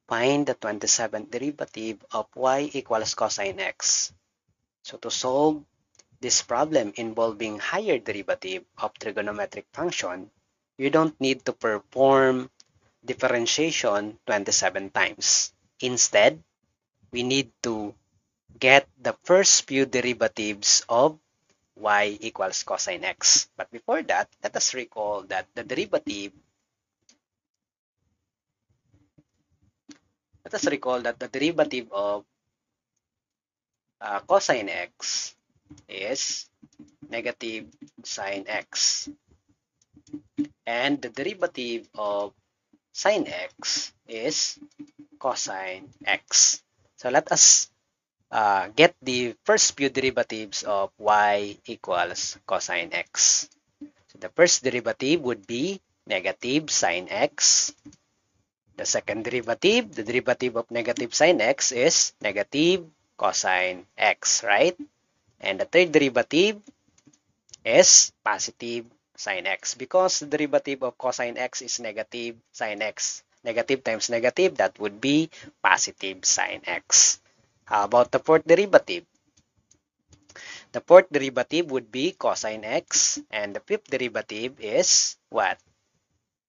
Find the 27th derivative of y equals cosine x. So to solve this problem involving higher derivative of trigonometric function, you don't need to perform differentiation 27 times. Instead, we need to get the first few derivatives of y equals cosine x. But before that, let us recall that the derivative of cosine x is negative sine x, and the derivative of sine x is cosine x. So let us get the first few derivatives of y equals cosine x. So the first derivative would be negative sine x. The second derivative, the derivative of negative sine x is negative cosine x, right? And the third derivative is positive sine x, because the derivative of cosine x is negative sine x. Negative times negative, that would be positive sine x. How about the fourth derivative? The fourth derivative would be cosine x, and the fifth derivative is what?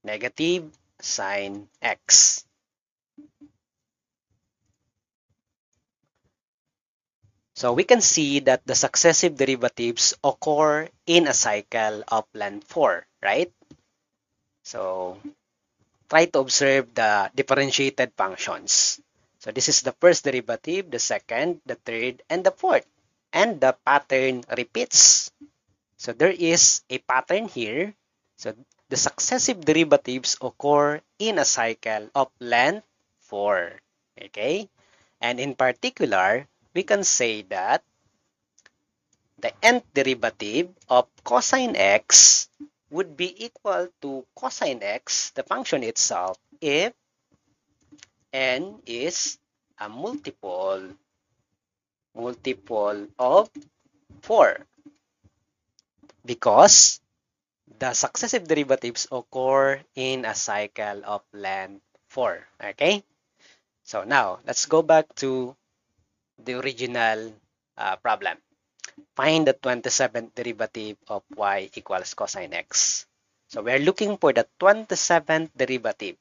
Negative sine x. So we can see that the successive derivatives occur in a cycle of length 4, right? So try to observe the differentiated functions. So this is the first derivative, the second, the third, and the fourth. And the pattern repeats. So there is a pattern here. So the successive derivatives occur in a cycle of length 4. Okay? And in particular, we can say that the nth derivative of cosine x would be equal to cosine x, the function itself, if n is a multiple of 4, because the successive derivatives occur in a cycle of length 4. Okay? So now, let's go back to the original problem. Find the 27th derivative of y equals cosine x. So we're looking for the 27th derivative.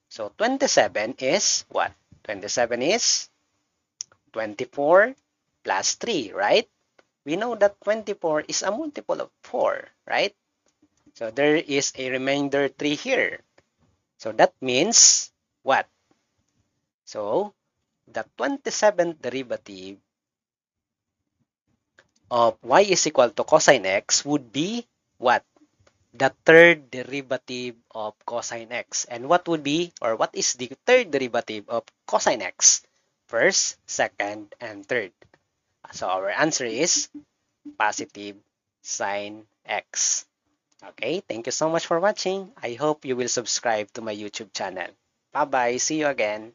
So 27 is what? 27 is 24 plus 3, right? We know that 24 is a multiple of 4, right? So there is a remainder 3 here. So that means what? So the 27th derivative of y is equal to cosine x would be what? The third derivative of cosine x. And what would be, or what is the third derivative of cosine x? First, second, and third. So our answer is positive sine x. Okay, thank you so much for watching. I hope you will subscribe to my YouTube channel. Bye-bye. See you again.